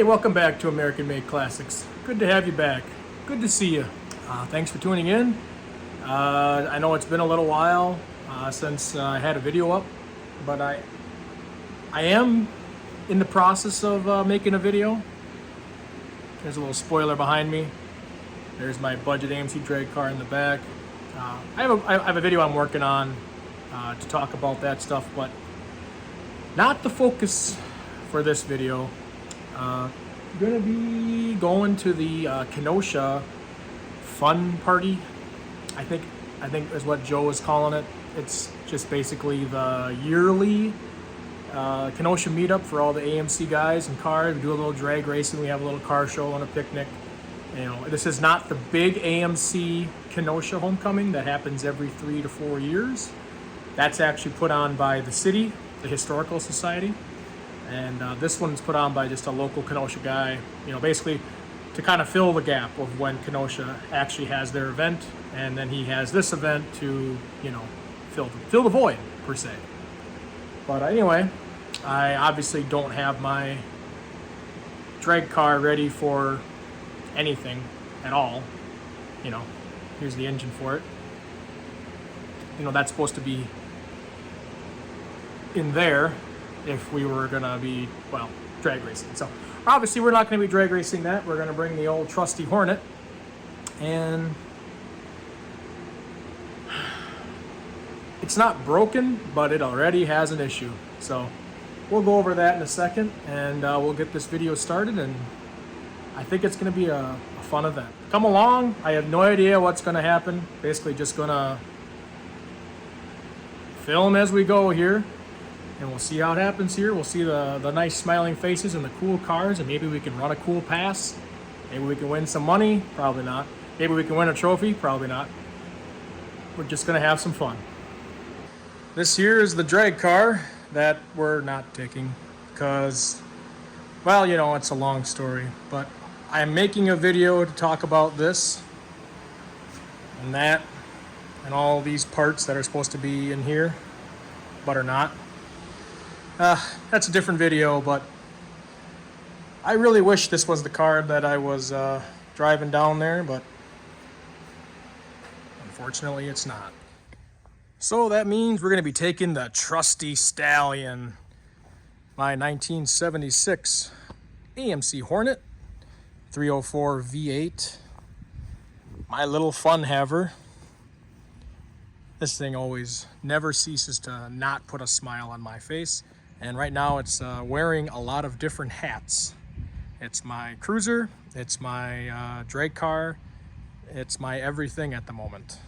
Hey, welcome back to American Made Classics. Good to have you back. Good to see you. Thanks for tuning in. I know it's been a little while since I had a video up, but I am in the process of making a video. There's a little spoiler behind me. There's my budget AMC drag car in the back. I have a video I'm working on to talk about that stuff, but not the focus for this video. Gonna be going to the Kenosha fun party. I think is what Joe is calling it. It's just basically the yearly Kenosha meetup for all the AMC guys and cars. We do a little drag racing. We have a little car show and a picnic. You know, this is not the big AMC Kenosha homecoming that happens every 3 to 4 years. That's actually put on by the city, the Historical Society. And this one's put on by just a local Kenosha guy, you know, basically to kind of fill the gap of when Kenosha actually has their event, and then he has this event to, you know, fill the void, per se. But anyway, I obviously don't have my drag car ready for anything at all. You know, here's the engine for it. You know, that's supposed to be in there if we were gonna be, well, drag racing. So obviously we're not gonna be drag racing that. We're gonna bring the old trusty Hornet, and it's not broken, but it already has an issue. So we'll go over that in a second, and we'll get this video started, and I think it's gonna be a fun event. Come along. I have no idea what's gonna happen. Basically just gonna film as we go here, and we'll see how it happens here. We'll see the nice smiling faces and the cool cars, and maybe we can run a cool pass. Maybe we can win some money. Probably not. Maybe we can win a trophy. Probably not. We're just gonna have some fun. This here is the drag car that we're not taking because, well, you know, it's a long story, but I'm making a video to talk about this and that and all these parts that are supposed to be in here but are not. That's a different video, but I really wish this was the car that I was driving down there, but unfortunately it's not. So that means we're going to be taking the trusty Stallion, my 1976 AMC Hornet 304 V8, my little fun haver. This thing always never ceases to not put a smile on my face. And right now it's wearing a lot of different hats. It's my cruiser, it's my drag car, it's my everything at the moment.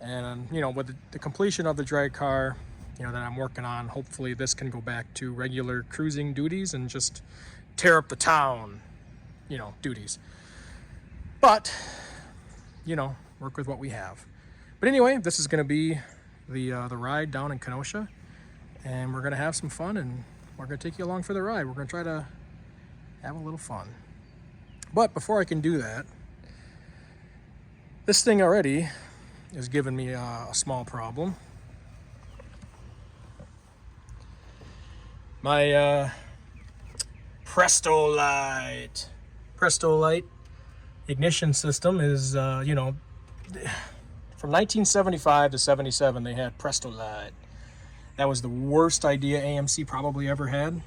And, you know, with the completion of the drag car, you know, that I'm working on, hopefully this can go back to regular cruising duties and just tear up the town, you know, duties. But, you know, work with what we have. But anyway, this is going to be the ride down in Kenosha. And we're going to have some fun, and we're going to take you along for the ride. We're going to try to have a little fun. But before I can do that, this thing already is giving me a small problem. My Presto Light ignition system is, you know, from 1975 to 77, they had Presto Light. That was the worst idea AMC probably ever had.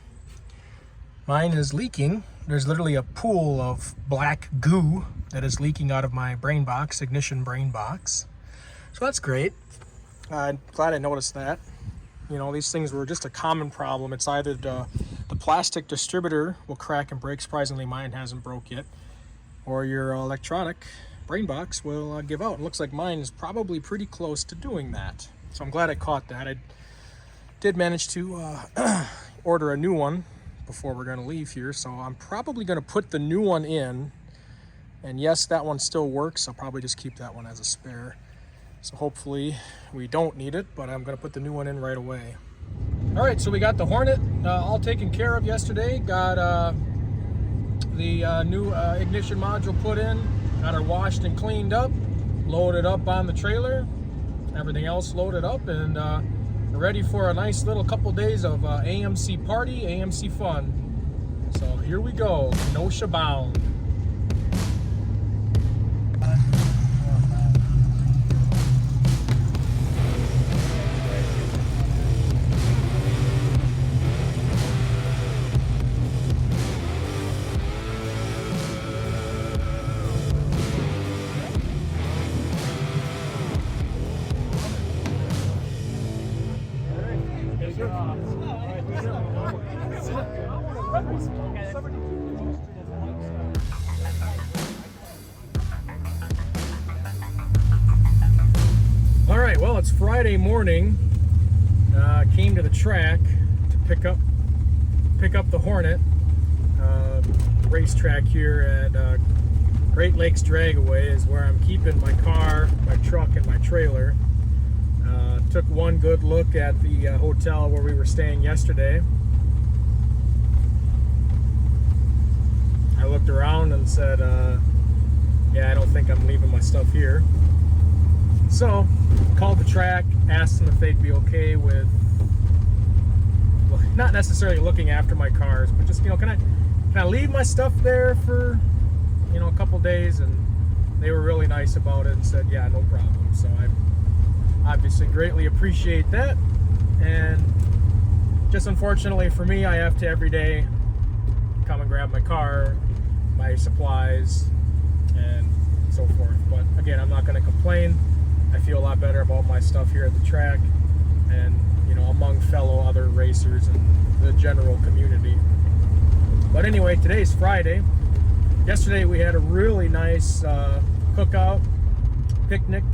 Mine is leaking. There's literally a pool of black goo that is leaking out of my brain box, ignition brain box. So that's great. I'm glad I noticed that. You know, these things were just a common problem. It's either the plastic distributor will crack and break. Surprisingly, mine hasn't broke yet. Or your electronic brain box will give out. It looks like mine is probably pretty close to doing that. So I'm glad I caught that. I did manage to order a new one before we're going to leave here, so I'm probably going to put the new one in, and yes, that one still works. I'll probably just keep that one as a spare, so hopefully we don't need it, but I'm going to put the new one in right away. All right, so we got the Hornet all taken care of yesterday. Got the new ignition module put in, got her washed and cleaned up, loaded up on the trailer, everything else loaded up, and ready for a nice little couple days of AMC Party, AMC Fun. So here we go, Kenosha bound. All right, well, it's Friday morning. Came to the track to pick up the Hornet racetrack here at Great Lakes Dragaway is where I'm keeping my car, my truck, and my trailer. Took one good look at the hotel where we were staying yesterday. I looked around and said, yeah, I don't think I'm leaving my stuff here. So, called the track, asked them if they'd be okay with, well, not necessarily looking after my cars, but just, you know, can I leave my stuff there for, you know, a couple days? And they were really nice about it and said, yeah, no problem. So I obviously greatly appreciate that. And just unfortunately for me, I have to every day come and grab my car, my supplies, and so forth. But again, I'm not going to complain. I feel a lot better about my stuff here at the track and, you know, among fellow other racers and the general community. But anyway, today's Friday. Yesterday we had a really nice cookout, picnic,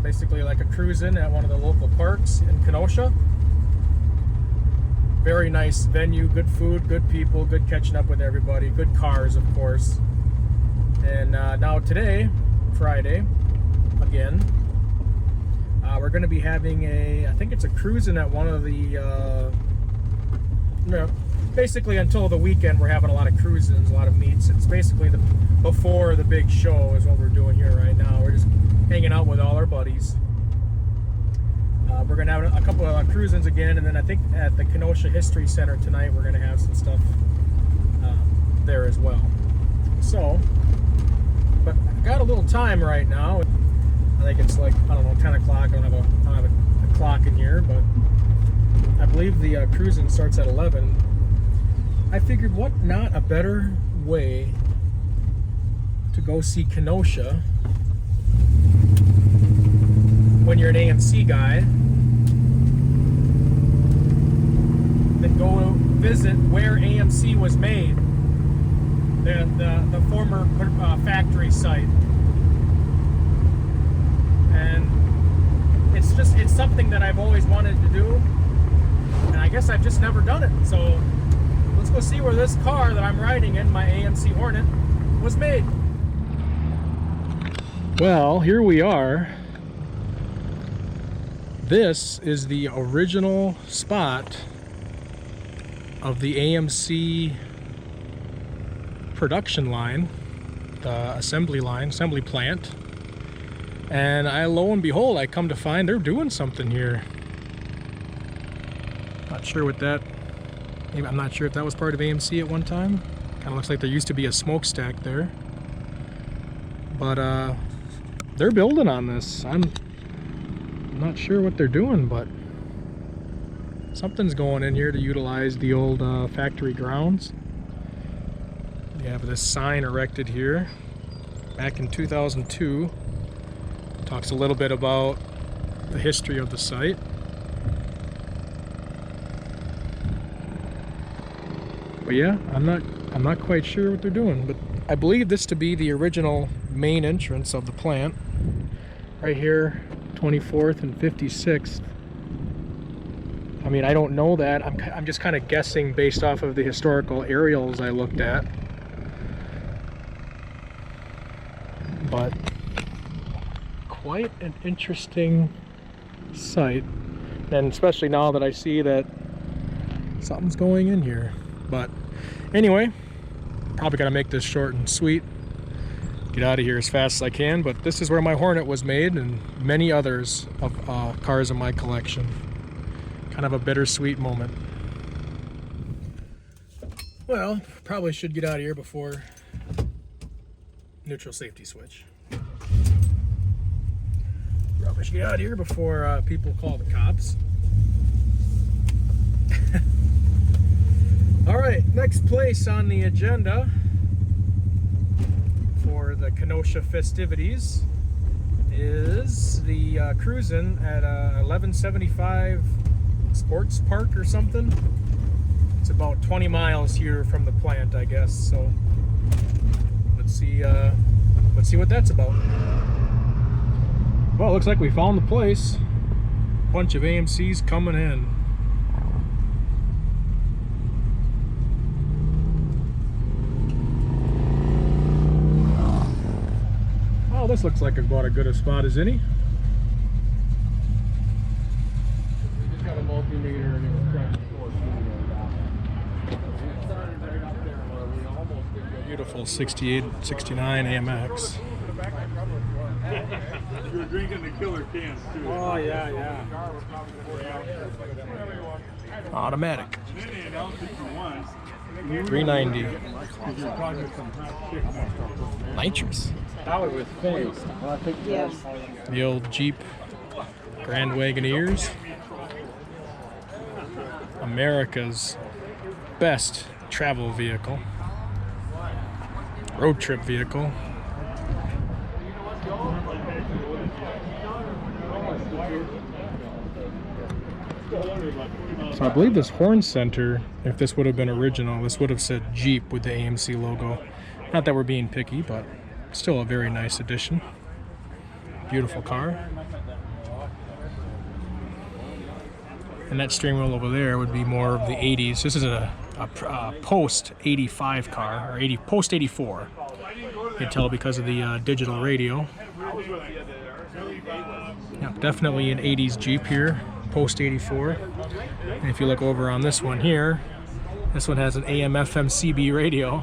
basically like a cruise-in at one of the local parks in Kenosha. Very nice venue, good food, good people, good catching up with everybody, good cars, of course. And now today, Friday, again, we're going to be having I think it's a cruise-in at one of the, basically until the weekend we're having a lot of cruise-ins, a lot of meets. It's basically before the big show is what we're doing here right now. We're just hanging out with all our buddies. We're going to have a couple of cruise-ins again, and then I think at the Kenosha History Center tonight we're going to have some stuff there as well. So, but I got a little time right now. I think it's like, I don't know, 10 o'clock. I don't have a clock in here, but I believe the cruising starts at 11. I figured what not a better way to go see Kenosha when you're an AMC guy than go visit where AMC was made, the former factory site. And it's something that I've always wanted to do, and I guess I've just never done it. So let's go see where this car that I'm riding in, my AMC Hornet, was made. Well, here we are. This is the original spot of the AMC production line, the assembly plant. And lo and behold, I come to find they're doing something here. Not sure what that, maybe, I'm not sure if that was part of AMC at one time. Kind of looks like there used to be a smokestack there. But they're building on this. I'm not sure what they're doing, but something's going in here to utilize the old factory grounds. We have this sign erected here back in 2002. Talks a little bit about the history of the site. But yeah, I'm not quite sure what they're doing, but I believe this to be the original main entrance of the plant. Right here, 24th and 56th. I mean, I don't know that. I'm just kind of guessing based off of the historical aerials I looked at. But quite an interesting site, and especially now that I see that something's going in here. But anyway, probably gotta make this short and sweet, get out of here as fast as I can. But this is where my Hornet was made, and many others of cars in my collection. Kind of a bittersweet moment. Well, probably should get out of here before neutral safety switch. Probably should get out of here before people call the cops. All right, next place on the agenda for the Kenosha festivities is the cruising at 1175 Sports Park or something. It's about 20 miles here from the plant, I guess. So let's see what that's about. Well, it looks like we found the place. Bunch of AMC's coming in. Oh, this looks like about as good a spot as any. We just got a multimeter and it was trying to force beautiful 68, 69 AMX. You were drinking the killer cans too. Oh yeah, yeah. Automatic. 390. Nitrous. That was face. Well, I think yes. The old Jeep Grand Wagoneers. America's best travel vehicle. Road trip vehicle. So I believe this horn center, if this would have been original, this would have said Jeep with the AMC logo. Not that we're being picky, but still a very nice addition. Beautiful car. And that steering wheel over there would be more of the 80s. This is a post 85 car, or post 84. You can tell because of the digital radio. Yeah, definitely an 80s Jeep here, post 84. And if you look over on this one here, this one has an AM/FM CB radio.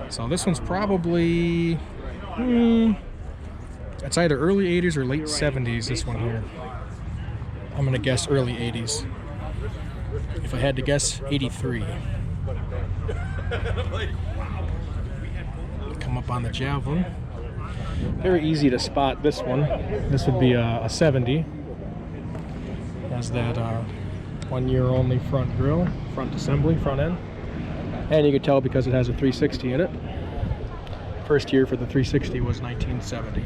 So this one's probably, it's either early 80s or late 70s, this one here. I'm gonna guess early 80s. If I had to guess, 83. Come up on the Javelin. Very easy to spot this one. This would be a 70. Has that 1 year only front grille, front assembly, front end. And you can tell because it has a 360 in it. First year for the 360 was 1970.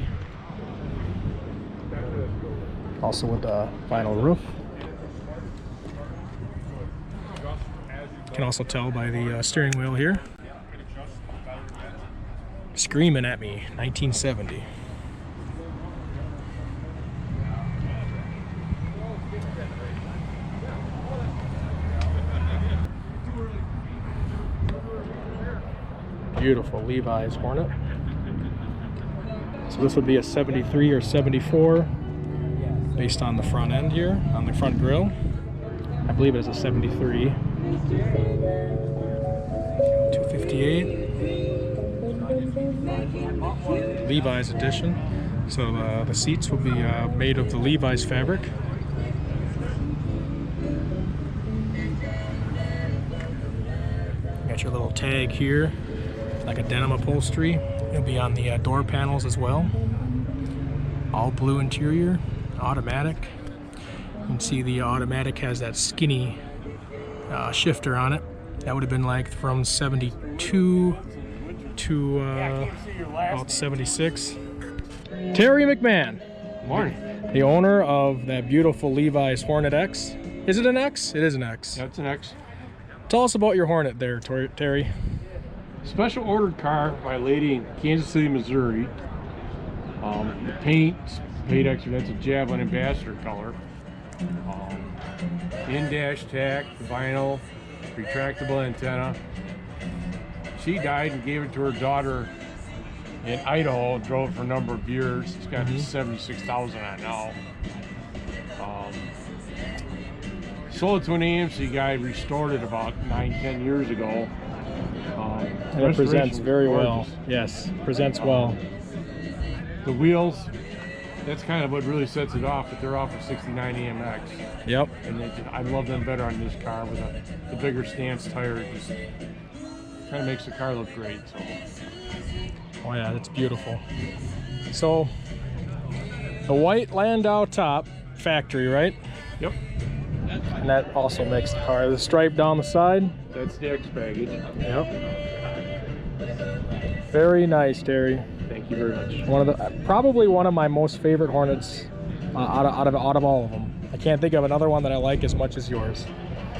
Also with the vinyl roof. You can also tell by the steering wheel here. Screaming at me, 1970. Beautiful Levi's Hornet. So this would be a 73 or 74 based on the front end here, on the front grille. I believe it is a 73. 258. Levi's edition. So the seats will be made of the Levi's fabric. Got your little tag here, like a denim upholstery. It'll be on the door panels as well. All blue interior, automatic. You can see the automatic has that skinny shifter on it. That would have been like from 72 to about 76. Terry McMahon. Morning. The owner of that beautiful Levi's Hornet X. Is it an X? It is an X. That's an X. Tell us about your Hornet there, Terry. Special ordered car by a lady in Kansas City, Missouri. The paint's paid extra. That's a Javelin Ambassador color. In-dash tack, vinyl, retractable antenna. She died and gave it to her daughter in Idaho and drove it for a number of years. It's got 76,000 on it now. Sold it to an AMC guy, restored it about 9-10 years ago. And it presents very well. Yes, presents well. The wheels, That's kind of what really sets it off, but they're off a 69 AMX. Yep. And I love them better on this car with the bigger stance tire. Just kind of makes the car look great. So. Oh yeah, that's beautiful. So the white Landau top, factory, right? Yep. And that also makes the car. The stripe down the side. That's the X baggage. Yep. Very nice, Terry. Thank you very much. Probably one of my most favorite Hornets out of all of them. I can't think of another one that I like as much as yours.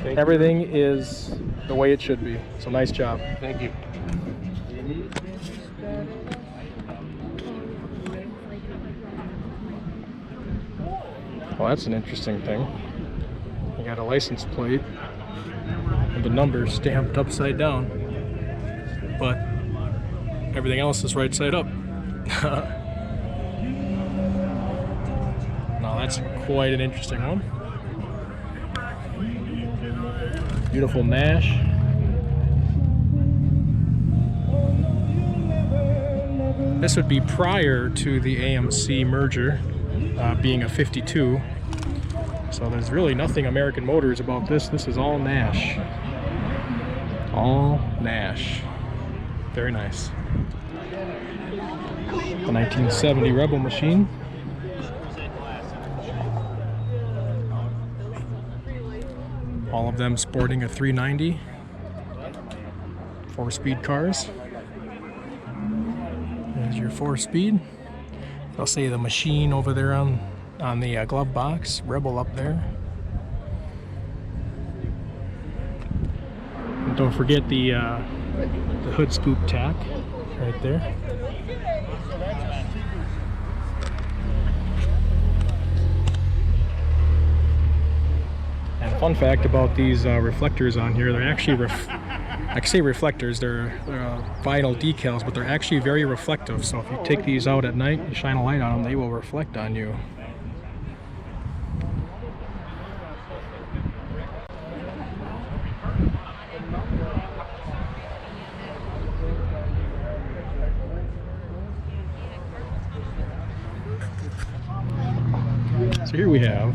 Everything is the way it should be. So nice job. Thank you. Well, that's an interesting thing. You got a license plate and the numbers stamped upside down, but everything else is right side up. Now that's quite an interesting one. Beautiful Nash. This would be prior to the AMC merger, being a 52. So there's really nothing American Motors about this. This is all Nash. All Nash. Very nice. The 1970 Rebel machine. All of them sporting a 390. 4-speed cars. There's your 4-speed. I'll say the machine over there on the glove box. Rebel up there. And don't forget the hood scoop tack right there. And fun fact about these reflectors on here, they're actually I say reflectors, they're vinyl decals, but they're actually very reflective. So if you take these out at night, you shine a light on them, they will reflect on you. So here we have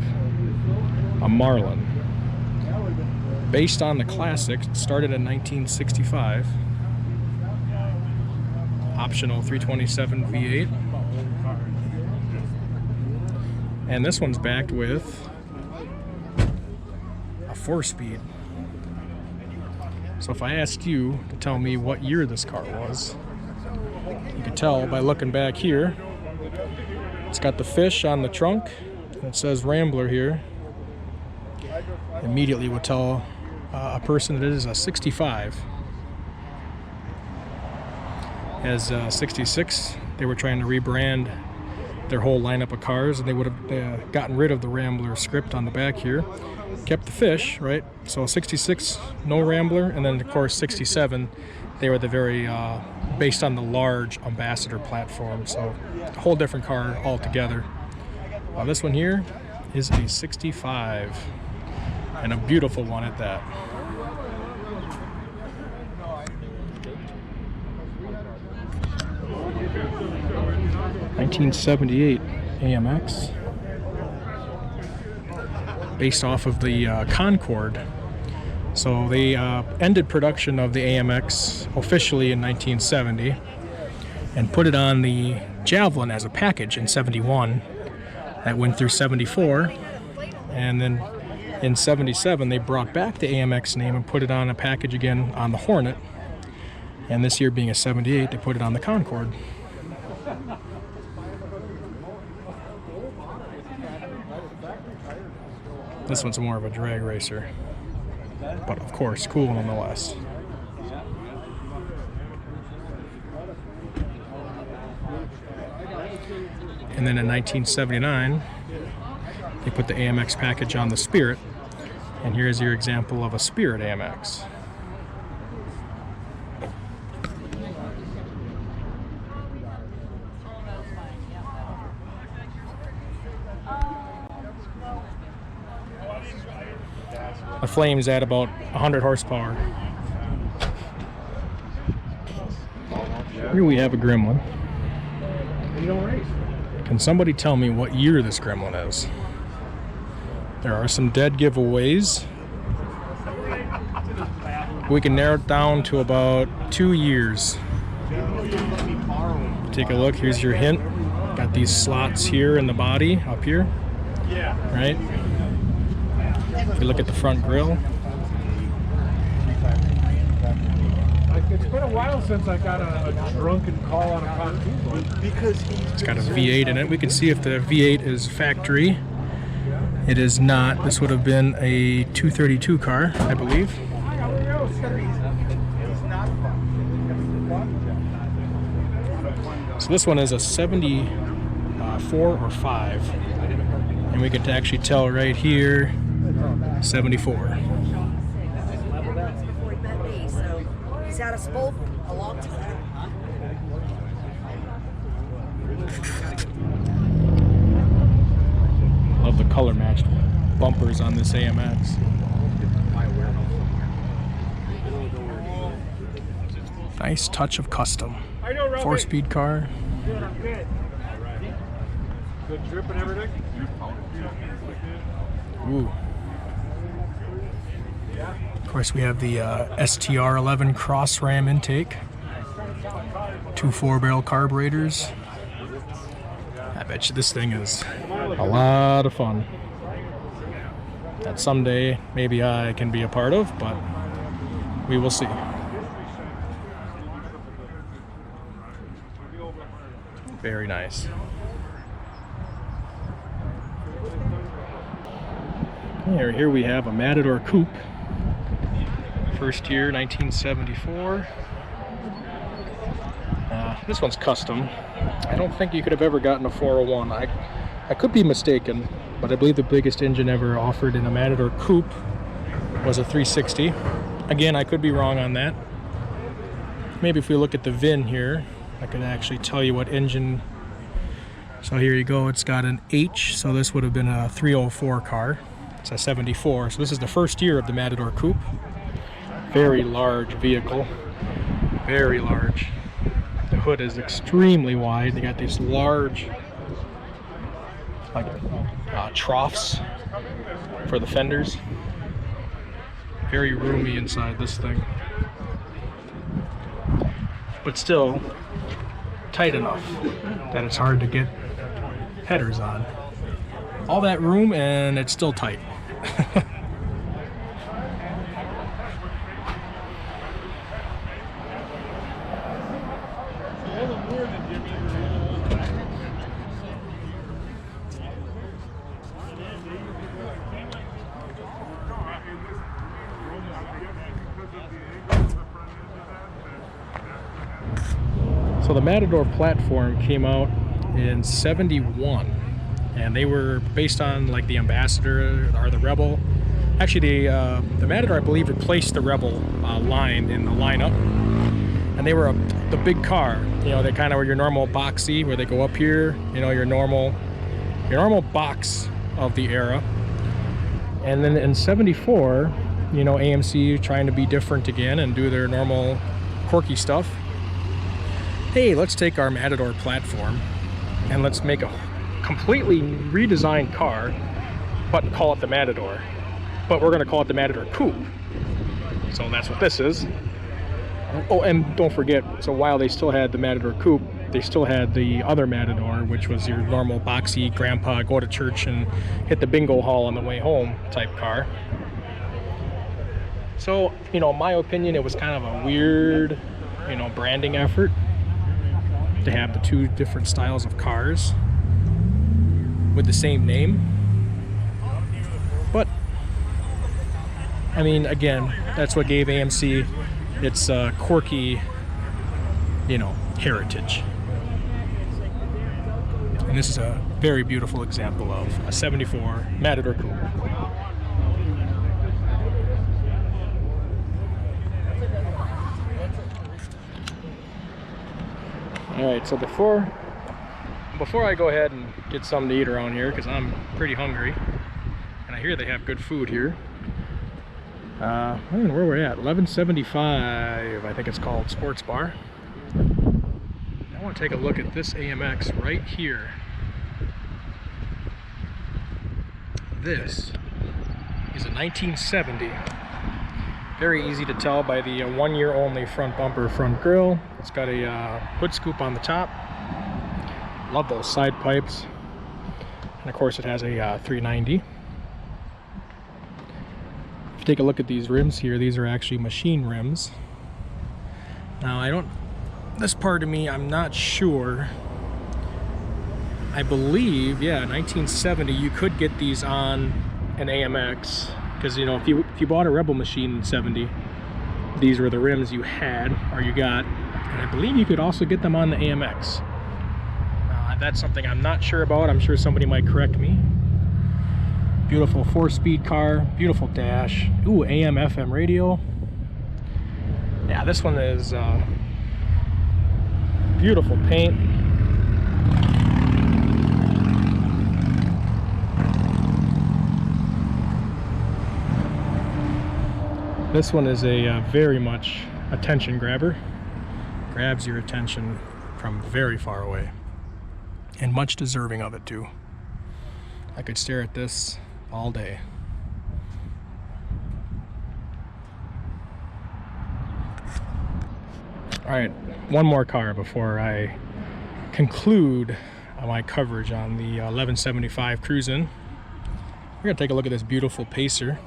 a Marlin. Based on the classic, started in 1965. Optional 327 V8. And this one's backed with a 4-speed. So if I asked you to tell me what year this car was, you can tell by looking back here. It's got the fish on the trunk, and it says Rambler here. Immediately would tell a person that it is a 65. As 66, they were trying to rebrand their whole lineup of cars, and they would have gotten rid of the Rambler script on the back here, kept the fish, right? So 66, no Rambler, and then of course 67, they were the very based on the large Ambassador platform, so a whole different car altogether. This one here is a 65, and a beautiful one at that. (1978) AMX, based off of the Concorde. So they ended production of the AMX officially in 1970 and put it on the Javelin as a package in 71. That went through 74, and then in 77 they brought back the AMX name and put it on a package again on the Hornet, and this year being a 78 they put it on the Concorde. This one's more of a drag racer, but of course cool nonetheless. And then in 1979, they put the AMX package on the Spirit, and here's your example of a Spirit AMX. The flames add about 100 horsepower. Here we have a Gremlin. You don't race. Can somebody tell me what year this Gremlin is? There are some dead giveaways. We can narrow it down to about 2 years. Take a look. Here's your hint. Got these slots here in the body, up here. Right? If you look at the front grille. It's been a while since I got a drunken call on a pontoon. Because it's got a V8 in it. We can see if the V8 is factory. It is not. This would have been a 232 car, I believe. So this one is a 74 or 5. And we can actually tell right here, 74. He's had us both a long time. Love the color matched bumpers on this AMX. Nice touch of custom. 4-speed car. good trip and everything. Ooh. Of course, we have the STR11 Cross Ram intake. 2 4-barrel carburetors. I bet you this thing is a lot of fun. That someday maybe I can be a part of, but we will see. Very nice. Here we have a Matador Coupe. First year, 1974. This one's custom. I don't think you could have ever gotten a 401. I could be mistaken, but I believe the biggest engine ever offered in a Matador Coupe was a 360. Again, I could be wrong on that. Maybe if we look at the VIN here, I can actually tell you what engine. So here you go, it's got an H, so this would have been a 304 car. It's a 74, so this is the first year of the Matador Coupe. Very large vehicle, very large. The hood is extremely wide. They got these large troughs for the fenders. Very roomy inside this thing. But still tight enough that it's hard to get headers on. All that room and it's still tight. So the Matador platform came out in '71, and they were based on like the Ambassador or the Rebel. Actually, the Matador, I believe, replaced the Rebel line in the lineup, and they were the big car. You know, they kind of were your normal boxy, where they go up here. You know, your normal box of the era. And then in '74, you know, AMC trying to be different again and do their normal quirky stuff. Hey, let's take our Matador platform and let's make a completely redesigned car, but call it the Matador. But we're gonna call it the Matador Coupe. So that's what this is. Oh, and don't forget, so while they still had the Matador Coupe, they still had the other Matador, which was your normal boxy grandpa, go to church and hit the bingo hall on the way home type car. So, you know, in my opinion, it was kind of a weird, you know, branding effort to have the two different styles of cars with the same name. But I mean, again, that's what gave AMC its quirky, you know, heritage. And this is a very beautiful example of a '74 Matador Coupe. All right, so before I go ahead and get something to eat around here, because I'm pretty hungry, and I hear they have good food here. I don't know where we're at. 1175, I think it's called, Sports Bar. I want to take a look at this AMX right here. This is a 1970. Very easy to tell by the 1 year only front bumper, front grille. It's got a hood scoop on the top. Love those side pipes. And of course it has a 390. If you take a look at these rims here, these are actually machine rims. Now this part of me, I'm not sure. I believe, yeah, 1970, you could get these on an AMX. Because, you know, if you bought a Rebel machine in 70, these were the rims you had, or you got. And I believe you could also get them on the AMX. That's something I'm not sure about. I'm sure somebody might correct me. Beautiful 4-speed car, beautiful dash. Ooh, AM, FM radio. Yeah, this one is beautiful paint. This one is a very much attention grabber. Grabs your attention from very far away. And much deserving of it too. I could stare at this all day. All right, one more car before I conclude my coverage on the 1175 Cruisin'. We're gonna take a look at this beautiful Pacer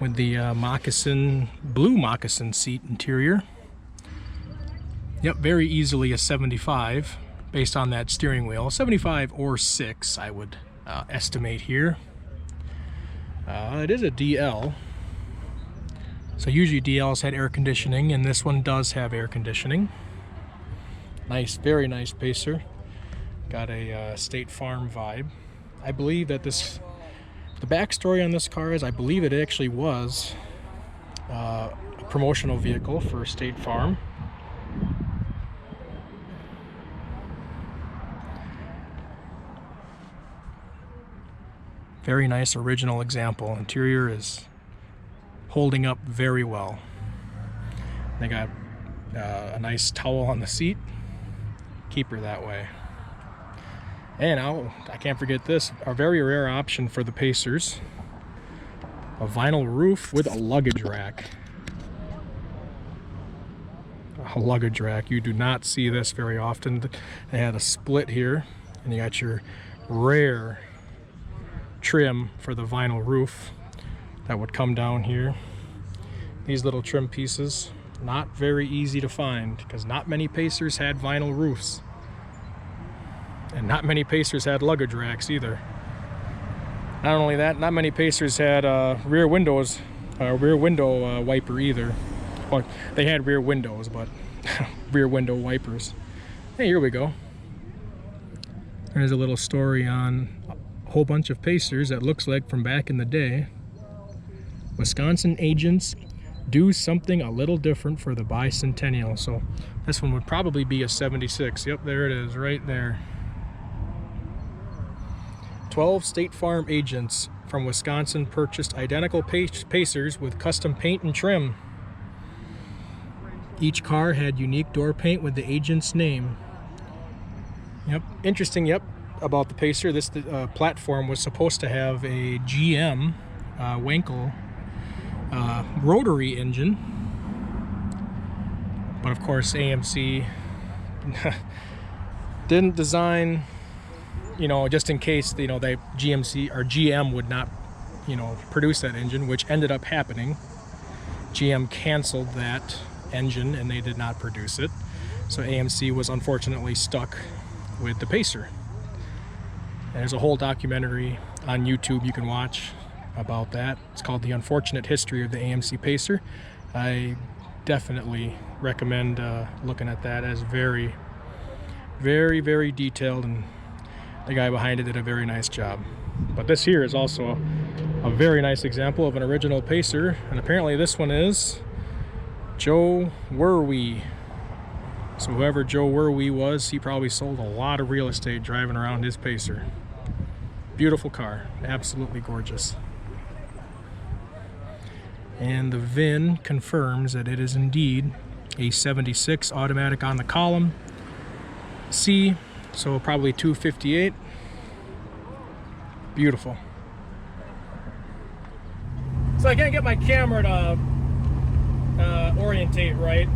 with the blue moccasin seat interior. Yep, very easily a 75 based on that steering wheel. 75 or 6, I would estimate here. It is a DL. So usually DLs had air conditioning, and this one does have air conditioning. Nice, very nice Pacer. Got a State Farm vibe. I believe that the backstory on this car is I believe it actually was a promotional vehicle for State Farm. Very nice original example. Interior is holding up very well. They got a nice towel on the seat. Keep her that way. And I can't forget this, a very rare option for the Pacers. A vinyl roof with a luggage rack. A luggage rack. You do not see this very often. They had a split here, and you got your rare trim for the vinyl roof that would come down here. These little trim pieces, not very easy to find because not many Pacers had vinyl roofs, and not many Pacers had luggage racks either. Not only that, not many Pacers had rear window wiper either. Well, they had rear windows, but rear window wipers. Hey, here we go. There's a little story on a whole bunch of Pacers that looks like from back in the day. Wisconsin agents do something a little different for the bicentennial. So this one would probably be a 76. Yep, there it is, right there. 12 State Farm agents from Wisconsin purchased identical Pacers with custom paint and trim. Each car had unique door paint with the agent's name. Yep, interesting, yep, about the Pacer. This platform was supposed to have a GM Wankel rotary engine, but of course AMC didn't design, you know, just in case, you know, they GM would not, you know, produce that engine, which ended up happening. GM canceled that engine and they did not produce it, so AMC was unfortunately stuck with the Pacer. And there's a whole documentary on YouTube you can watch about that. It's called The Unfortunate History of the AMC Pacer. I definitely recommend looking at that, as very, very, very detailed, and the guy behind it did a very nice job. But this here is also a very nice example of an original Pacer, and apparently this one is Joe Werwee. So whoever Joe Werwee was, he probably sold a lot of real estate driving around his Pacer. Beautiful car, absolutely gorgeous. And the VIN confirms that it is indeed a 76 automatic on the column C, so probably 258. Beautiful. So I can't get my camera to orientate right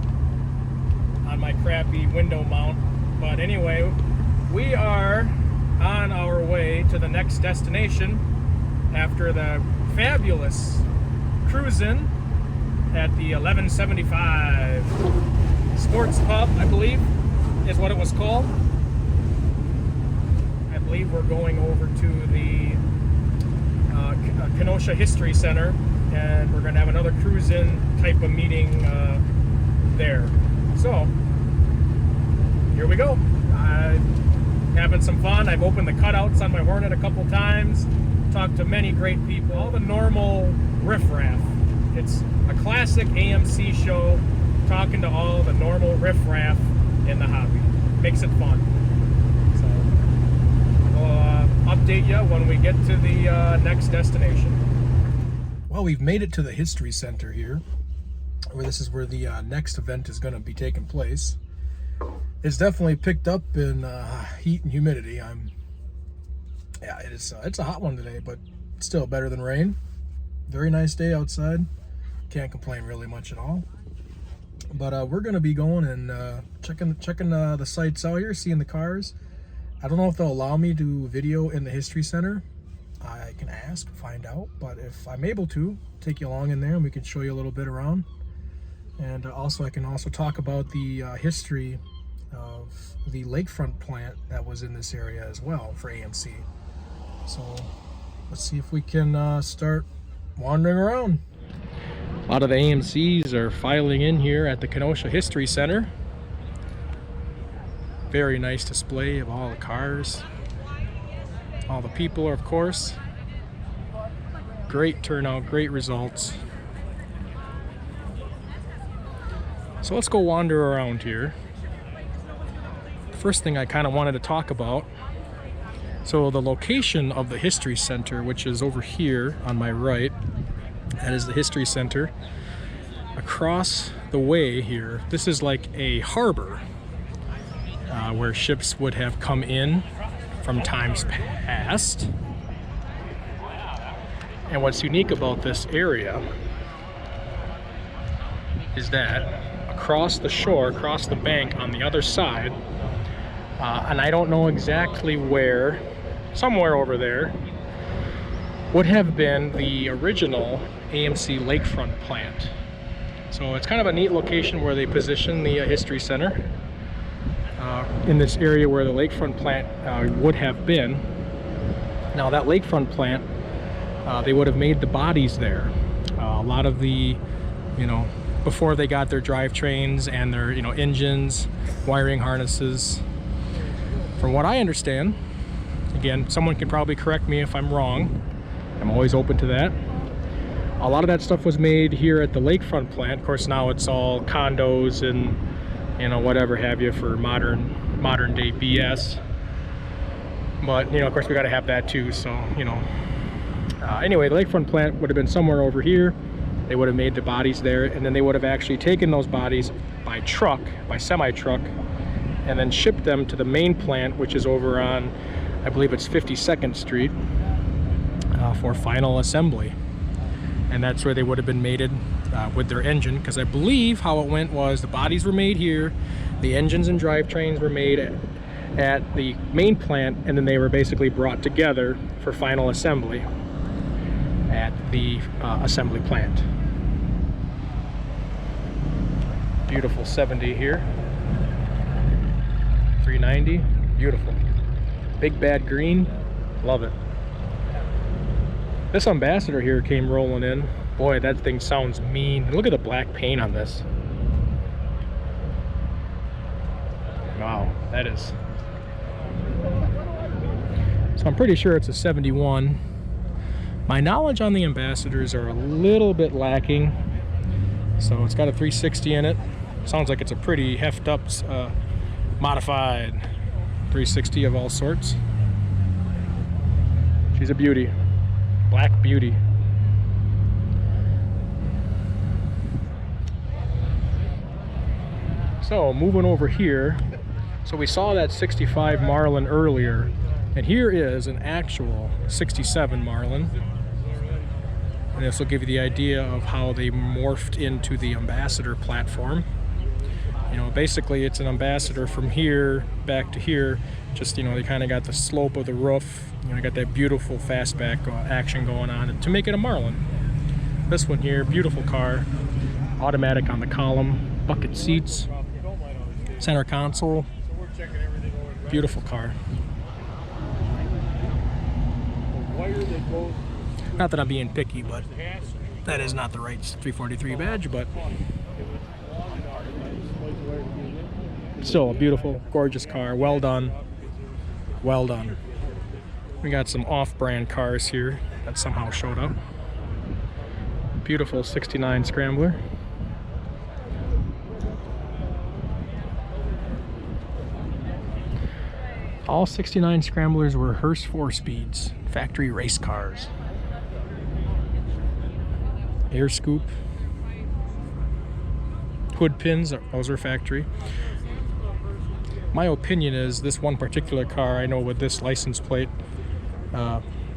on my crappy window mount. But anyway, we are on our way to the next destination after the fabulous cruising at the 1175 Sports Pub, I believe is what it was called. I believe we're going over to the Kenosha History Center, and we're going to have another cruise-in type of meeting there. So, here we go. Having some fun. I've opened the cutouts on my Hornet a couple times, talked to many great people, all the normal riffraff. It's a classic AMC show, talking to all the normal riffraff in the hobby. Makes it fun. So, we'll update you when we get to the next destination. Well, we've made it to the History Center here, where this is where the next event is going to be taking place. It's definitely picked up in heat and humidity. Yeah, it's a hot one today, but still better than rain. Very nice day outside. Can't complain really much at all. But we're going to be going and checking the sites out here, seeing the cars. I don't know if they'll allow me to video in the History Center. I can ask, find out. But if I'm able to, take you along in there and we can show you a little bit around. And I can also talk about the history of the lakefront plant that was in this area as well for AMC. So let's see if we can start wandering around. A lot of the AMCs are filing in here at the Kenosha History Center. Very nice display of all the cars. All the people, of course. Great turnout, great results. So let's go wander around here. First thing I kind of wanted to talk about, so the location of the History Center, which is over here on my right, that is the History Center. Across the way here, this is like a harbor where ships would have come in from times past. And what's unique about this area is that across the shore, across the bank on the other side, and I don't know exactly where, somewhere over there, would have been the original AMC lakefront plant. So it's kind of a neat location where they position the History Center in this area where the lakefront plant would have been. Now that lakefront plant, they would have made the bodies there. A lot of the, before they got their drivetrains and their, engines, wiring harnesses. From what I understand, again, someone can probably correct me if I'm wrong. I'm always open to that. A lot of that stuff was made here at the lakefront plant. Of course, now it's all condos and whatever have you for modern day BS. But of course, we got to have that too. So anyway, the lakefront plant would have been somewhere over here. They would have made the bodies there, and then they would have actually taken those bodies by truck, by semi-truck, and then shipped them to the main plant, which is over on, I believe it's 52nd Street, for final assembly. And that's where they would have been mated with their engine, because I believe how it went was the bodies were made here, the engines and drivetrains were made at the main plant, and then they were basically brought together for final assembly at the assembly plant. Beautiful 70 here. 390, beautiful. Big bad green, love it. This Ambassador here came rolling in. Boy, that thing sounds mean. Look at the black paint on this. Wow, that is. So I'm pretty sure it's a 71. My knowledge on the Ambassadors are a little bit lacking. So it's got a 360 in it. Sounds like it's a pretty heft up, modified 360 of all sorts. She's a beauty. Black beauty. So moving over here, so we saw that 65 Marlin earlier, and here is an actual 67 Marlin. And this will give you the idea of how they morphed into the Ambassador platform. You know, basically it's an Ambassador from here back to here. Just, you know, they kind of got the slope of the roof. You know, got that beautiful fastback action going on to make it a Marlin. This one here, beautiful car. Automatic on the column, bucket seats, center console. Beautiful car. Not that I'm being picky, but that is not the right 343 badge, but still a beautiful, gorgeous car. Well done. Well done. We got some off-brand cars here that somehow showed up. Beautiful 69 Scrambler. All 69 Scramblers were Hearst 4-speeds, factory race cars. Air scoop. Hood pins, those are factory. My opinion is this one particular car, I know with this license plate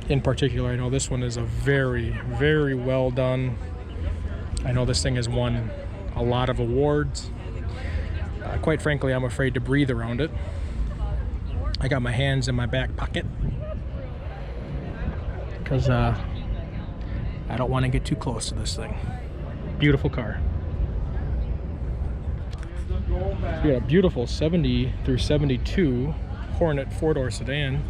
in particular, I know this one is a very, very well done. I know this thing has won a lot of awards. Quite frankly, I'm afraid to breathe around it. I got my hands in my back pocket because I don't want to get too close to this thing. Beautiful car. We got a beautiful 70 through 72 Hornet 4-door sedan.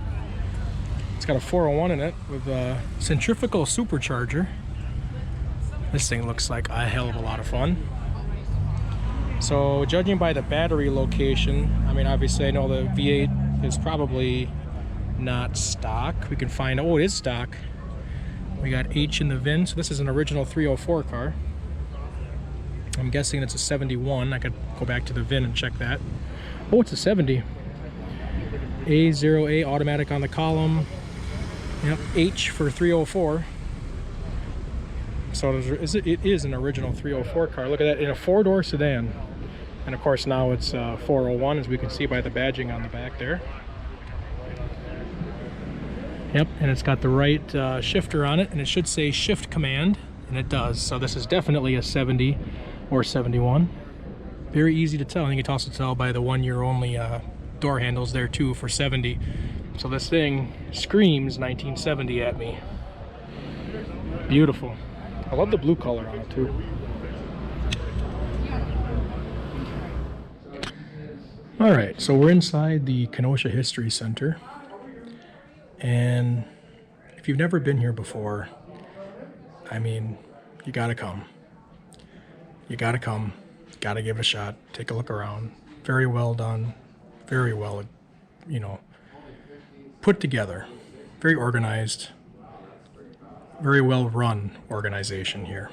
It's got a 401 in it with a centrifugal supercharger. This thing looks like a hell of a lot of fun. So judging by the battery location, I mean, obviously I know the V8 is probably not stock. We can find, oh, it is stock. We got H in the VIN, so this is an original 304 car. I'm guessing it's a 71. I could go back to the VIN and check that. Oh, it's a 70. A0A automatic on the column. Yep, H for 304. So it is an original 304 car. Look at that, in a 4-door sedan. And of course now it's 401, as we can see by the badging on the back there. Yep, and it's got the right shifter on it, and it should say shift command, and it does. So this is definitely a 70 or 71. Very easy to tell. I think you can also tell by the 1-year only door handles there too for 70. So this thing screams 1970 at me. Beautiful. I love the blue color on it too. All right, so we're inside the Kenosha History Center, and if you've never been here before, I mean, you gotta come. You gotta come, gotta give it a shot, take a look around. Very well done, very well, you know, put together, very organized, very well run organization here.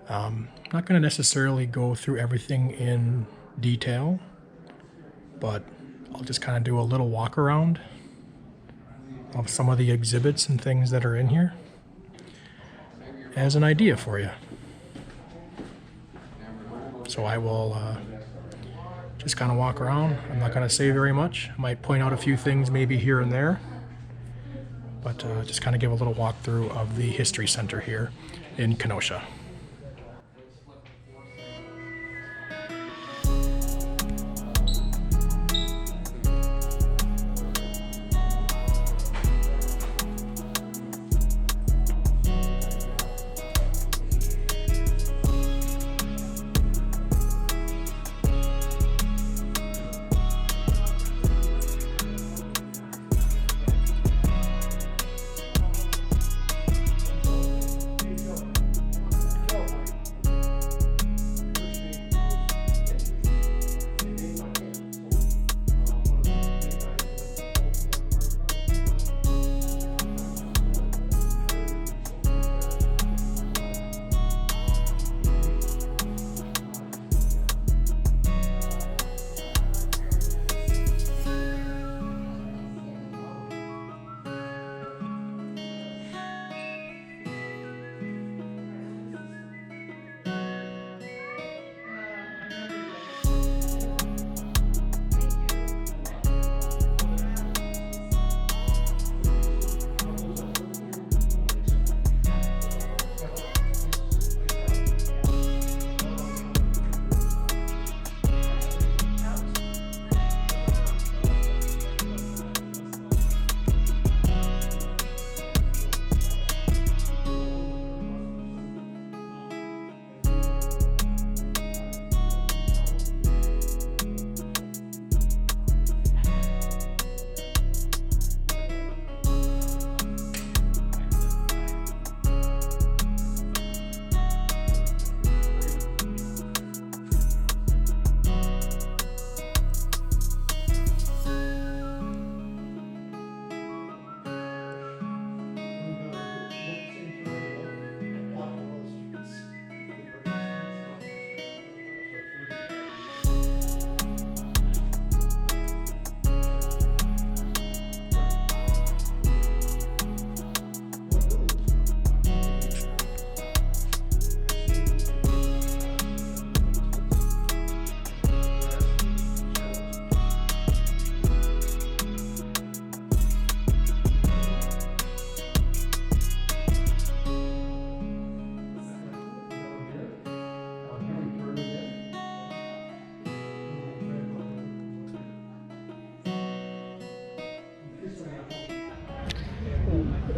Not gonna necessarily go through everything in detail, but I'll just kind of do a little walk around of some of the exhibits and things that are in here as an idea for you. So I will just kind of walk around. I'm not going to say very much. I might point out a few things maybe here and there, but just kind of give a little walkthrough of the History Center here in Kenosha.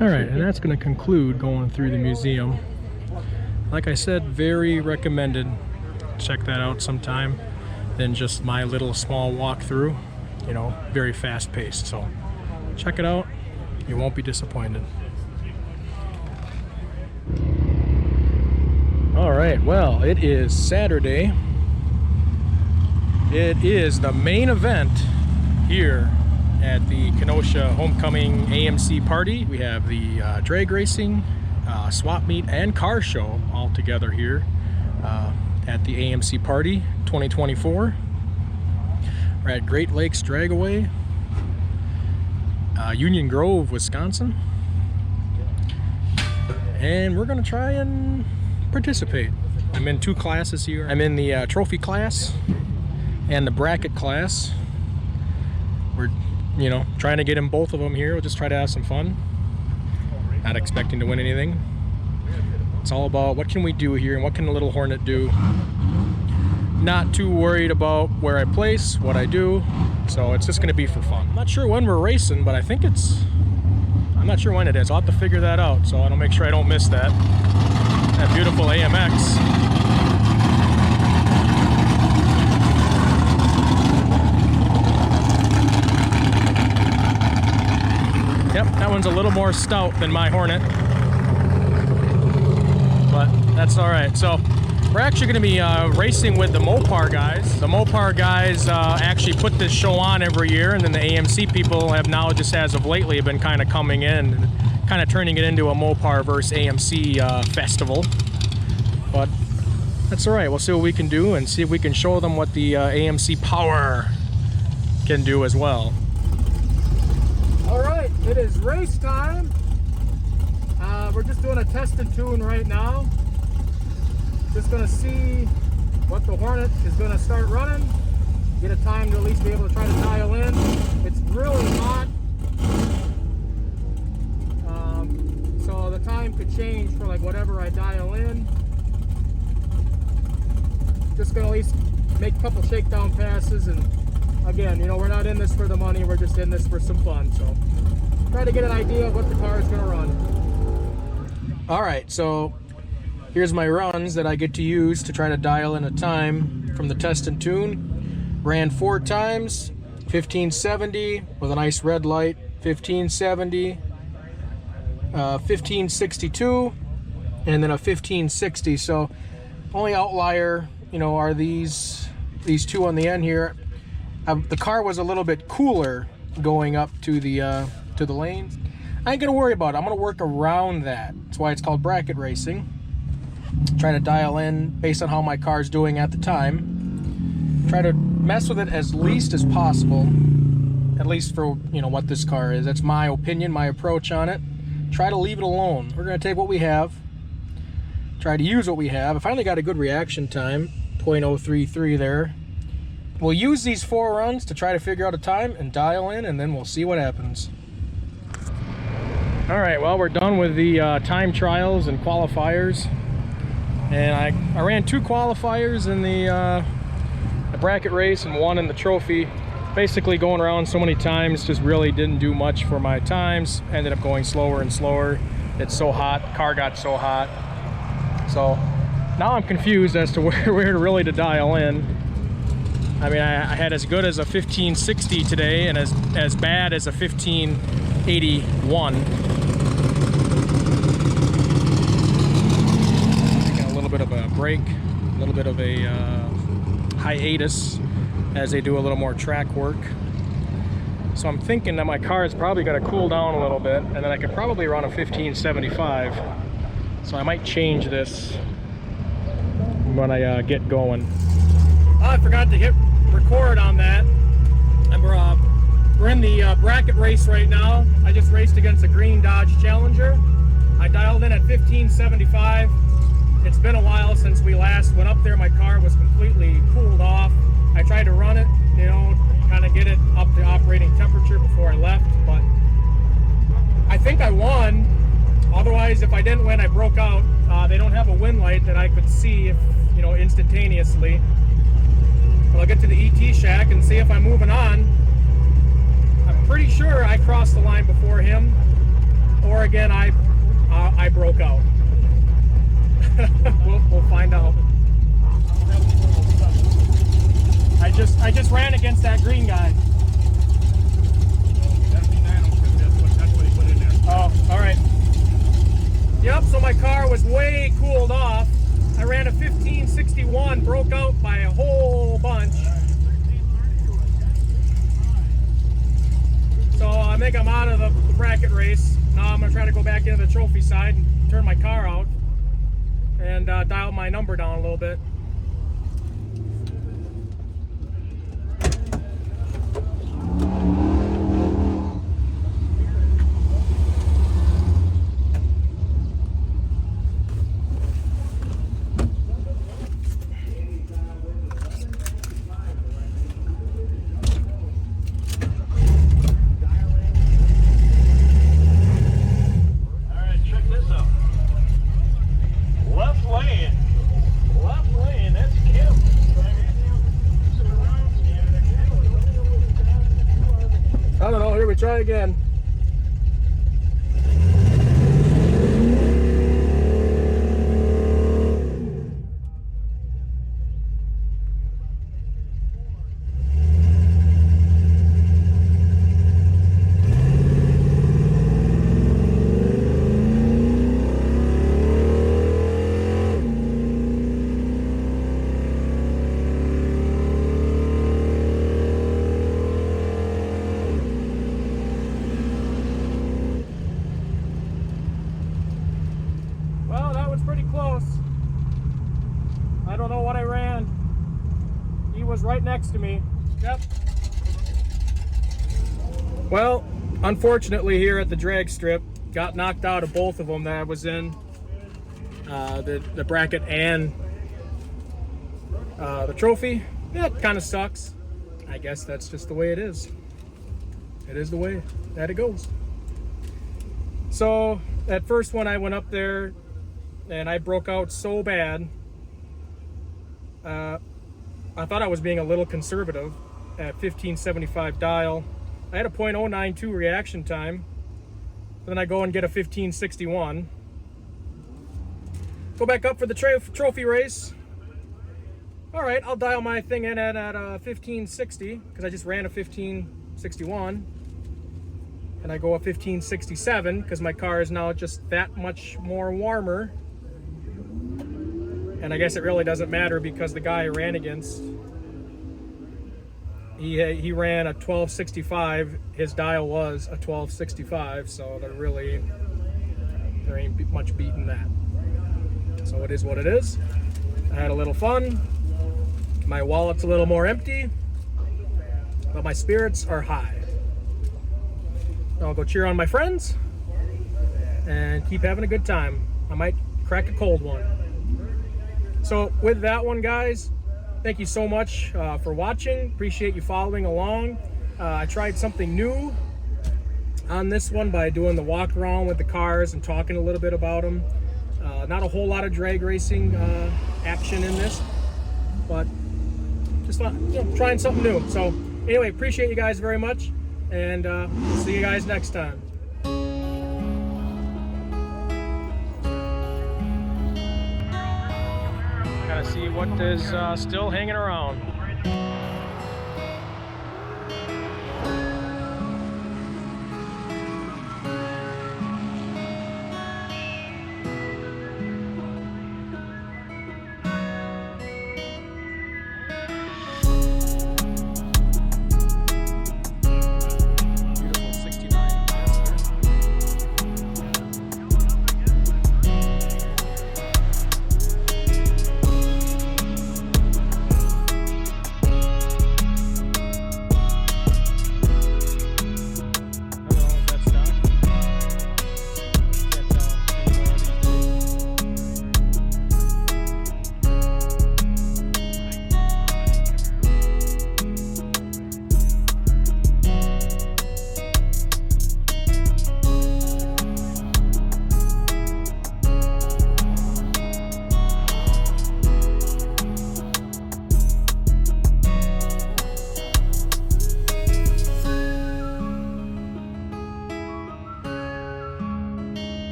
All right, and that's going to conclude going through the museum. Like I said, very recommended. Check that out sometime. Then just my little small walkthrough, you know, very fast paced. So check it out. You won't be disappointed. All right, well, it is Saturday. It is the main event here at the Kenosha Homecoming AMC Party. We have the drag racing, swap meet, and car show all together here at the AMC Party 2024. We're at Great Lakes Dragaway, Union Grove, Wisconsin. And we're gonna try and participate. I'm in two classes here. I'm in the trophy class and the bracket class. We're, you know, trying to get in both of them here. We'll just try to have some fun. Not expecting to win anything. It's all about what can we do here and what can the little Hornet do. Not too worried about where I place, what I do. So it's just gonna be for fun. I'm not sure when we're racing, but I think I'm not sure when it is. I'll have to figure that out. So I'll make sure I don't miss that. That beautiful AMX. Yep, that one's a little more stout than my Hornet, but that's all right. So we're actually going to be racing with the Mopar guys. The Mopar guys actually put this show on every year, and then the AMC people have now, just as of lately, have been kind of coming in and kind of turning it into a Mopar versus AMC festival. But that's all right. We'll see what we can do and see if we can show them what the AMC power can do as well. All right, it is race time. We're just doing a test and tune right now. Just gonna see what the Hornet is gonna start running. Get a time to at least be able to try to dial in. It's really hot. So the time could change for like whatever I dial in. Just gonna at least make a couple shakedown passes, and again, you know, we're not in this for the money, we're just in this for some fun. So try to get an idea of what the car is gonna run. All right, so here's my runs that I get to use to try to dial in a time from the test and tune. Ran 4 times, 1570 with a nice red light, 1570, 1562, and then a 1560. So only outlier, you know, are these two on the end here. The car was a little bit cooler going up to the lanes. I ain't gonna worry about it. I'm gonna work around that. That's why it's called bracket racing. Try to dial in based on how my car's doing at the time. Try to mess with it as least as possible, at least for, you know, what this car is. That's my opinion, my approach on it. Try to leave it alone. We're gonna take what we have, try to use what we have. I finally got a good reaction time, 0.033 there. We'll use these 4 runs to try to figure out a time and dial in, and then we'll see what happens. All right, well, we're done with the time trials and qualifiers. And I ran 2 qualifiers in the bracket race and 1 in the trophy. Basically going around so many times, just really didn't do much for my times. Ended up going slower and slower. It's so hot, car got so hot. So now I'm confused as to where really to dial in. I mean, I had as good as a 1560 today and as bad as a 1581. Taking a little bit of a break, a little bit of a hiatus as they do a little more track work. So I'm thinking that my car is probably going to cool down a little bit, and then I could probably run a 1575. So I might change this when I get going. Oh, I forgot to hit record on that. We're in the bracket race right now. I just raced against a green Dodge Challenger. I dialed in at 1575. It's been a while since we last went up there. My car was completely cooled off. I tried to run it, you know, kind of get it up to operating temperature before I left, but I think I won. Otherwise, if I didn't win, I broke out. They don't have a win light that I could see, you know, instantaneously. But I'll get to the ET shack and see if I'm moving on. I'm pretty sure I crossed the line before him, or again, I broke out. We'll find out. I just ran against that green guy. That's what he put in there. Oh, all right. Yep, so my car was way cooled off. I ran a 1561, broke out by a whole bunch. So I think I'm out of the bracket race. Now I'm gonna try to go back into the trophy side and turn my car out and dial my number down a little bit. I don't know, here we try again. Pretty close. I don't know what I ran. He was right next to me. Yep. Well, unfortunately here at the drag strip, got knocked out of both of them that I was in. The bracket and the trophy. Yeah, it kind of sucks. I guess that's just the way it is. It is the way that it goes. So, that first one I went up there and I broke out so bad. I thought I was being a little conservative at 1575 dial. I had a .092 reaction time. Then I go and get a 1561. Go back up for the trophy race. All right, I'll dial my thing in at 1560 because I just ran a 1561. And I go a 1567 because my car is now just that much more warmer. And I guess it really doesn't matter because the guy I ran against, he ran a 1265. His dial was a 1265, so there ain't much beating that. So it is what it is. I had a little fun. My wallet's a little more empty, but my spirits are high. I'll go cheer on my friends and keep having a good time. I might crack a cold one. So with that one, guys, thank you so much for watching. Appreciate you following along. I tried something new on this one by doing the walk around with the cars and talking a little bit about them. Not a whole lot of drag racing action in this, but just trying something new. So anyway, appreciate you guys very much, and see you guys next time. Gotta see what is still hanging around.